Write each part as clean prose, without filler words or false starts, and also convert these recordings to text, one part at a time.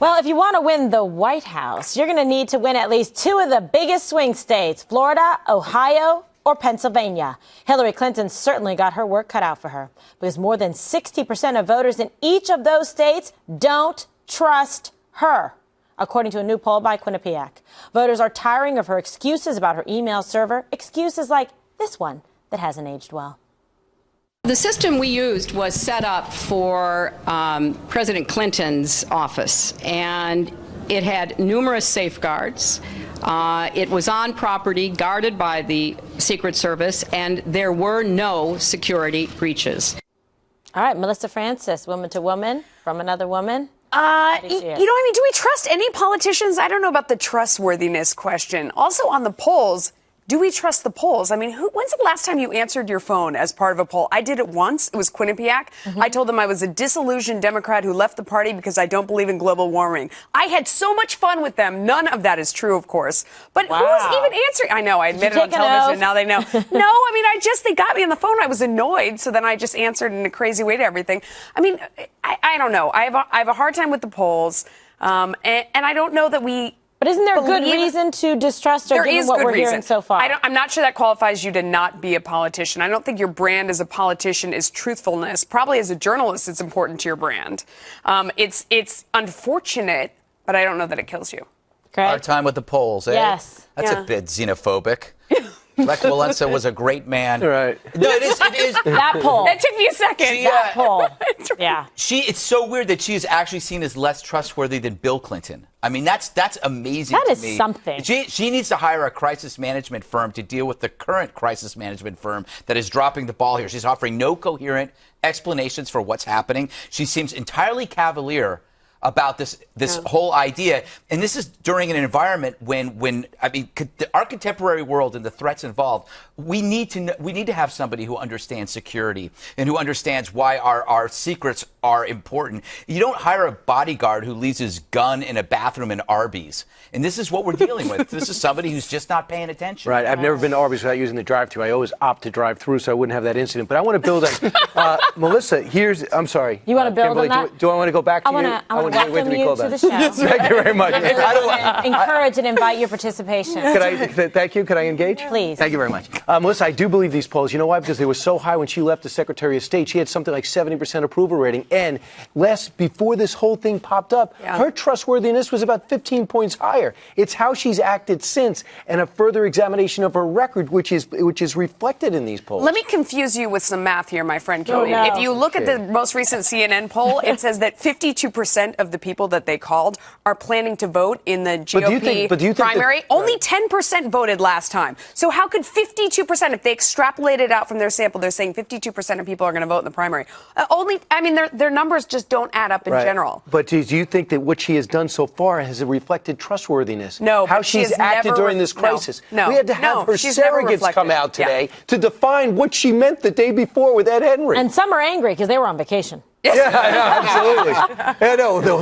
Well, if you want to win the White House, you're going to need to win at least two of the biggest swing states, Florida, Ohio, or Pennsylvania. Hillary Clinton certainly got her work cut out for her because more than 60% of voters in each of those states don't trust her, according to a new poll by Quinnipiac. Voters are tiring of her excuses about her email server, excuses like this one that hasn't aged well. The system we used was set up for President Clinton's office, and it had numerous safeguards. It was on property guarded by the Secret Service, and there were no security breaches. All right, Melissa Francis, woman to woman, from another woman. You know, I mean, do we trust any politicians? I don't know about the trustworthiness question. Also on the polls, do we trust the polls? I mean, when's the last time you answered your phone as part of a poll? I did it once. It was Quinnipiac. I told them I was a disillusioned Democrat who left the party because I don't believe in global warming. I had so much fun with them. None of that is true, of course. But who was even answering? I know, I admit it on television. Now they know. No, I mean, they got me on the phone. I was annoyed. So then I just answered in a crazy way to everything. I mean, I don't know. I have a hard time with the polls. And I don't know that we... But isn't there good reason to distrust her, given what we're hearing so far? I'm not sure that qualifies you to not be a politician. I don't think your brand as a politician is truthfulness. Probably as a journalist, it's important to your brand. It's unfortunate, but I don't know that it kills you. Hard time with the polls, eh? Yes. That's a bit xenophobic. Lech Walesa was a great man. Right. No, it is. That poll. It took me a second. That poll. Yeah. It's so weird that she is actually seen as less trustworthy than Bill Clinton. I mean, that's amazing to me. That is something. She needs to hire a crisis management firm to deal with the current crisis management firm that is dropping the ball here. She's offering no coherent explanations for what's happening. She seems entirely cavalier about this whole idea. And this is during an environment when I mean, our contemporary world and the threats involved, we need to have somebody who understands security and who understands why our secrets are important. You don't hire a bodyguard who leaves his gun in a bathroom in Arby's. And this is what we're dealing with. This is somebody who's just not paying attention. Right. I've never been to Arby's without using the drive-thru. I always opt to drive through so I wouldn't have that incident. But I want to build on Melissa, I'm sorry. You want to build on that? Do I want to go back to you? I want to welcome you to the show. Thank you very much. Encourage and invite your participation. Thank you. Could I engage? Please. Thank you very much. Melissa, I do believe these polls. You know why? Because they were so high when she left the Secretary of State. She had something like 70% approval rating. And before this whole thing popped up, her trustworthiness was about 15 points higher. It's how she's acted since and a further examination of her record, which is reflected in these polls. Let me confuse you with some math here, my friend Cody. No. If you look at the most recent CNN poll, it says that 52% of the people that they called are planning to vote in the GOP primary. Only 10% voted last time. So how could 52%, if they extrapolate it out from their sample, they're saying 52% of people are going to vote in the primary. Their numbers just don't add up in general. But do you think that what she has done so far has reflected trustworthiness? No. How she's acted during this crisis? No. We had to have her surrogates come out today to define what she meant the day before with Ed Henry. And some are angry because they were on vacation. Yeah, absolutely.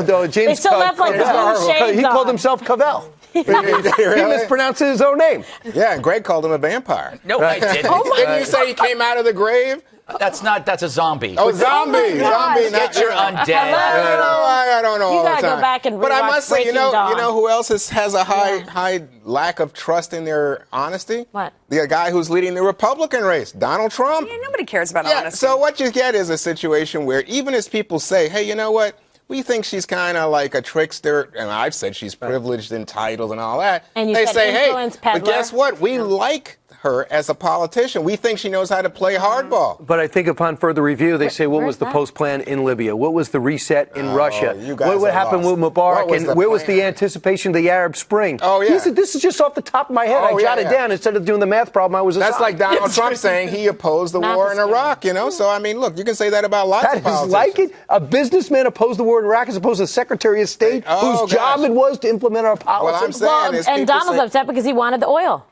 No, James. They still left like blue shades He called himself Cavell. He mispronounced his own name. Yeah, and Greg called him a vampire. No, I didn't. Didn't you say he came out of the grave? That's a zombie. Oh, zombie. Zombie. Get your undead. I don't know You all the gotta time. go back and But I rewatch must say, you Breaking Dawn. know who else has a high lack of trust in their honesty? What? The guy who's leading the Republican race, Donald Trump. Yeah, nobody cares about honesty. So what you get is a situation where even as people say, hey, you know what? We think she's kind of like a trickster, and I've said she's privileged, entitled, and all that. And they say, hey, peddler. but guess what? We like her as a politician. We think she knows how to play hardball. But I think upon further review, they say, what was the post-plan in Libya? What was the reset in Russia? What happened with Mubarak? And where was the anticipation of the Arab Spring? Oh, yeah. This is just off the top of my head. I jotted down. Instead of doing the math problem, I was That's like Donald Trump saying he opposed the war in Iraq, So, I mean, look, you can say that about lots of politicians. That is like it. A businessman opposed the war in Iraq as opposed to the Secretary of State whose job it was to implement our policy. Well, I'm saying and Donald's upset because he wanted the oil.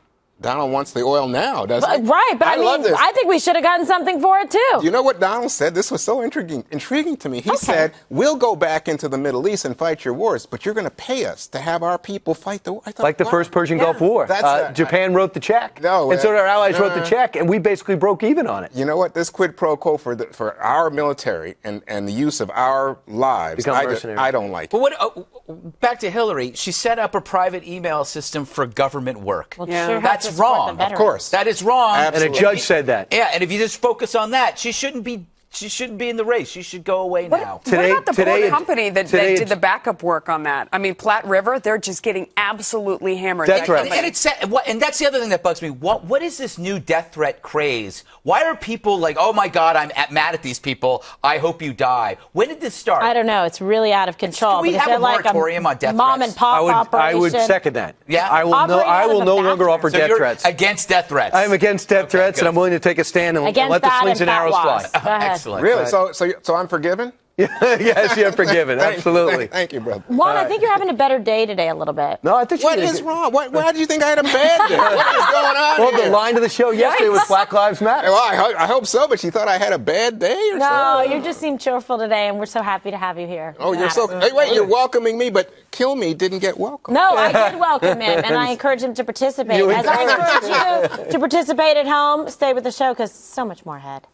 Donald wants the oil now, doesn't he? Right, but I love mean, this. I think we should have gotten something for it too. You know what Donald said? This was so intriguing to me. He said, we'll go back into the Middle East and fight your wars, but you're going to pay us to have our people fight the war. I thought, Like the wow. first Persian Gulf War. Japan wrote the check. No, and so did our allies wrote the check, and we basically broke even on it. You know what? This quid pro quo for our military and the use of our lives, Become mercenaries. I don't like it. But what? Back to Hillary. She set up a private email system for government work. Well, Yeah. sure have That's to support the wrong. Of veterans. course. That is wrong. Absolutely. And a judge said that. Yeah, and if you just focus on that, she shouldn't be in the race. She should go away now. Today- what about the today poor it- company that today did it's- the backup work on that? I mean, Platte River, they're just getting absolutely hammered. Death That threats. company. And that's the other thing that bugs me. What is this new death threat craze? Why are people like, oh my God, I'm mad at these people. I hope you die. When did this start? I don't know. It's really out of control. Can we because have they're a like moratorium on death mom threats? and pop I operation. would second that. Yeah? I will Operating out of a no longer bathroom. offer So death you're threats. against death threats. I am against death threats, and I'm willing to take a stand and Against let the that slings and and arrows fly. fatwas. Go ahead. Excellent. Really? So I'm forgiven? Yes, you're forgiven. Absolutely. Thank you, brother. Juan, I think you're having a better day today a little bit. No, I think What is wrong? Why did you think I had a bad day? What is going on Well, here? the line to the show yesterday was Black Lives Matter. Well, I hope so, but she thought I had a bad day or No, something. you just seem cheerful today, and we're so happy to have you here. Oh, you're so. Hey, wait, you're welcoming me, but Kill Me didn't get welcome. No, I did welcome him, and I encourage him to participate. You As I encourage you to participate at home, stay with the show because so much more ahead.